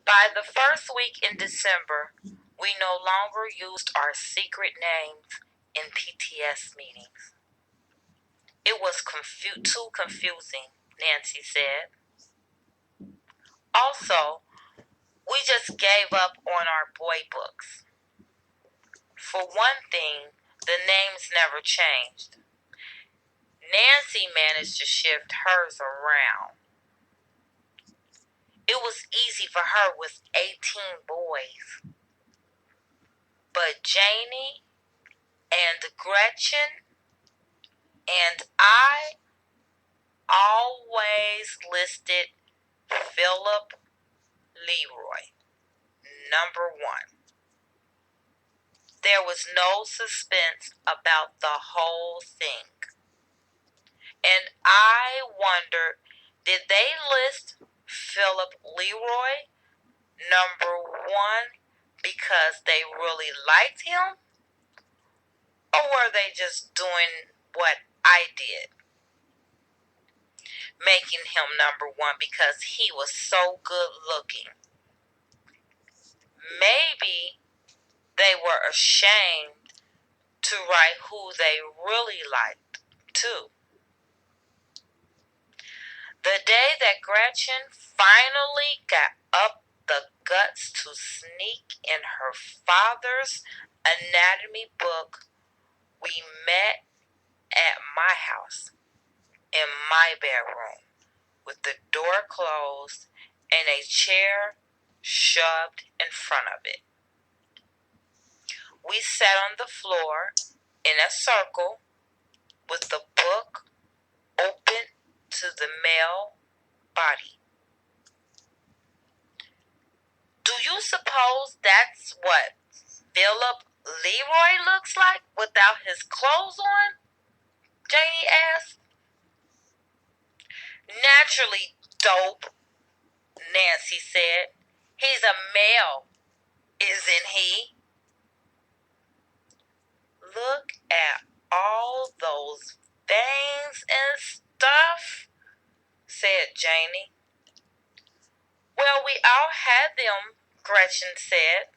By the first week in December, we no longer used our secret names in PTS meetings. It was too confusing, Nancy said. Also, we just gave up on our boy books. For one thing, the names never changed. Nancy managed to shift hers around. It was easy for her with 18 boys. But Janie and Gretchen and I always listed Philip Leroy, number one. There was no suspense about the whole thing. And I wondered, did they list Philip Leroy number one because they really liked him? Or were they just doing what I did, making him number one because he was so good looking? Maybe they were ashamed to write who they really liked, too. The day that Gretchen finally got up the guts to sneak in her father's anatomy book, we met at my house, in my bedroom, with the door closed and a chair shoved in front of it. We sat on the floor in a circle with the book open to the male body. Do you suppose that's what Philip Leroy looks like without his clothes on? Janie asked. Naturally, dope, Nancy said. He's a male, isn't he? Look at all those veins and stuff, said Janie. Well, we all had them, Gretchen said.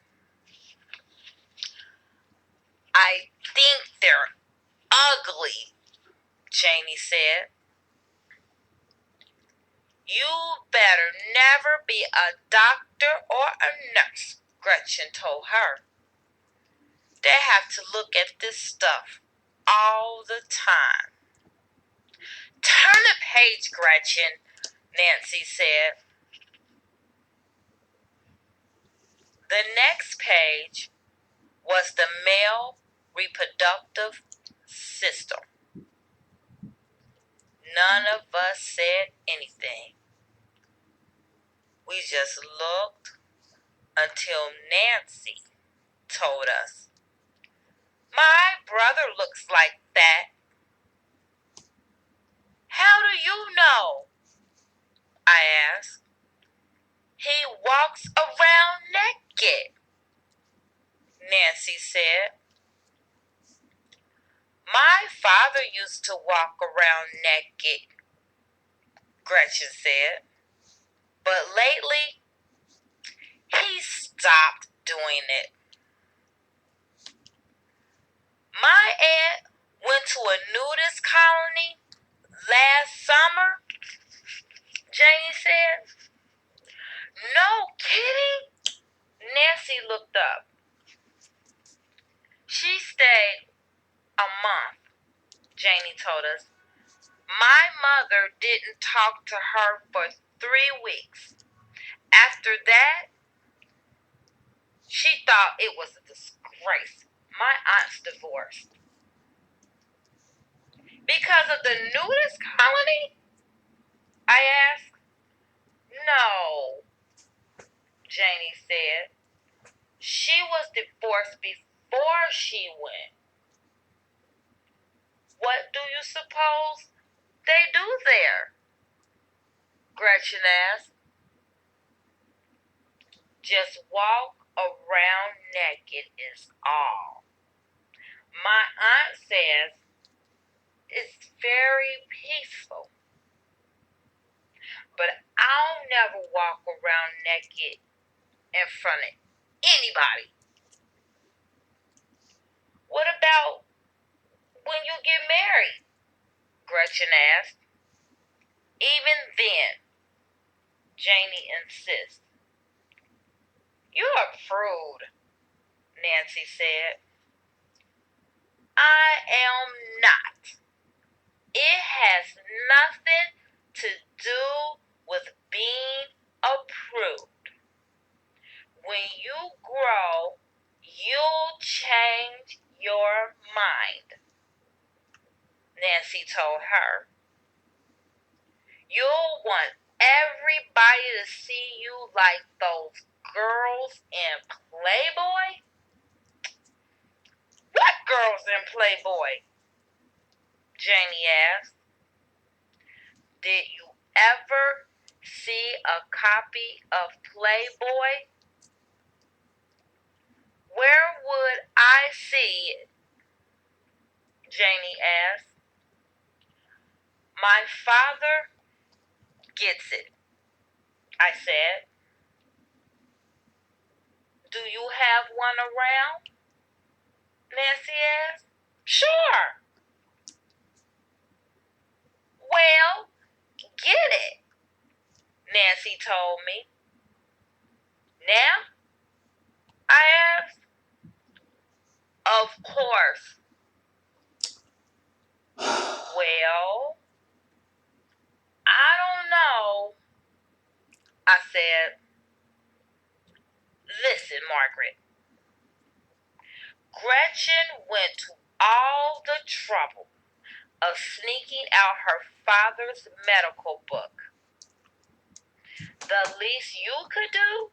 I think they're ugly, Janie said. You better never be a doctor or a nurse, Gretchen told her. They have to look at this stuff all the time. Turn the page, Gretchen, Nancy said. The next page was the male reproductive system. None of us said anything. We just looked until Nancy told us, my brother looks like that. How do you know? I asked. He walks around naked, Nancy said. My father used to walk around naked, Gretchen said. But lately, he stopped doing it. My aunt went to a nudist colony last summer, Janie said. No kidding? Nancy looked up. She stayed a month, Janie told us. My mother didn't talk to her for 3 weeks. After that, she thought it was a disgrace. My aunt's divorced. Because of the nudist colony? I asked. No, Janie said. She was divorced before she went. What do you suppose they do there? Gretchen asked. Just walk around naked is all. My aunt says it's very peaceful. But I'll never walk around naked in front of anybody. What about when you get married? Gretchen asked. Even then, Janie insists. You're a prude, Nancy said. I am not. It has nothing to do with being a prude. When you grow, you'll change your mind, Nancy told her. You'll want everybody to see you like those girls in Playboy? What girls in Playboy? Janie asked. Did you ever see a copy of Playboy? Where would I see it? Janie asked. My father gets it, I said. Do you have one around? Nancy asked. Sure. Well, get it, Nancy told me. Now? I asked. Of course. Well, I don't know, I said. Listen, Margret. Gretchen went to all the trouble of sneaking out her father's medical book. The least you could do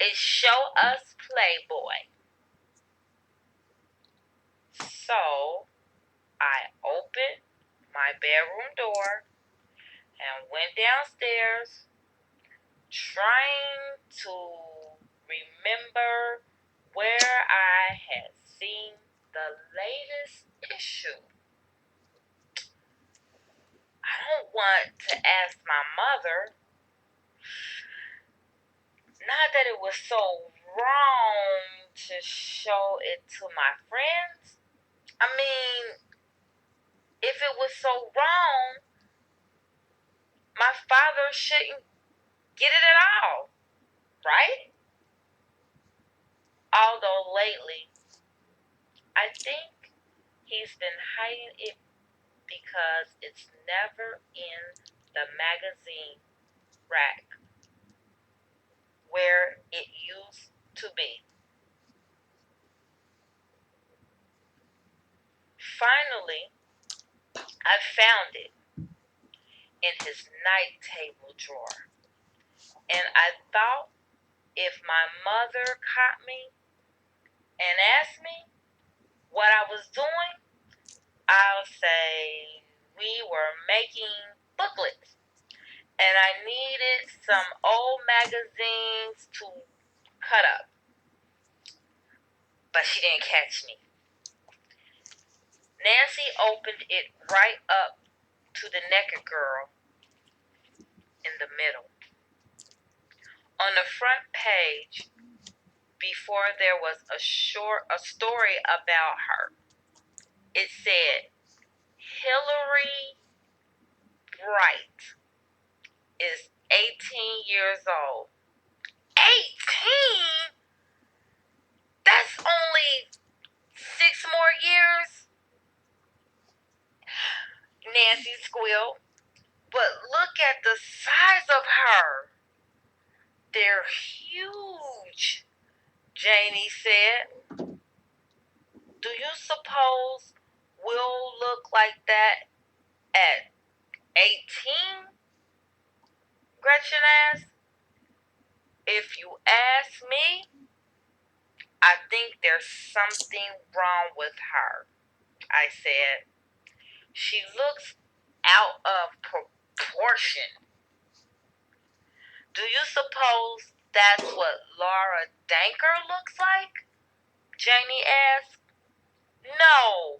is show us Playboy. So I opened my bedroom door and went downstairs, trying to remember where I had seen the latest issue. I don't want to ask my mother. Not that it was so wrong to show it to my friends. I mean, if it was so wrong, my father shouldn't get it at all, right? Although lately, I think he's been hiding it because it's never in the magazine rack where it used to be. Finally, I found it in his night table drawer, and I thought if my mother caught me and asked me what I was doing, I'll say we were making booklets and I needed some old magazines to cut up. But she didn't catch me. Nancy opened it right up to the naked girl in the middle. On the front page, before there was a story about her, it said, Hillary Bright is 18 years old. 18? That's only 6 more years? Nancy squealed. But look at the size of her. They're huge, Janie said. Do you suppose we'll look like that at 18? Gretchen asked. If you ask me, I think there's something wrong with her, I said. She looks out of proportion. Do you suppose that's what Laura Danker looks like? Janie asked. No,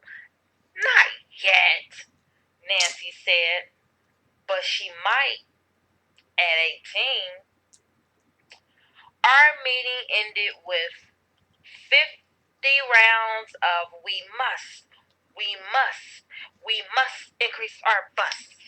not yet, Nancy said. But she might at 18. Our meeting ended with 50 rounds of we must increase our bus.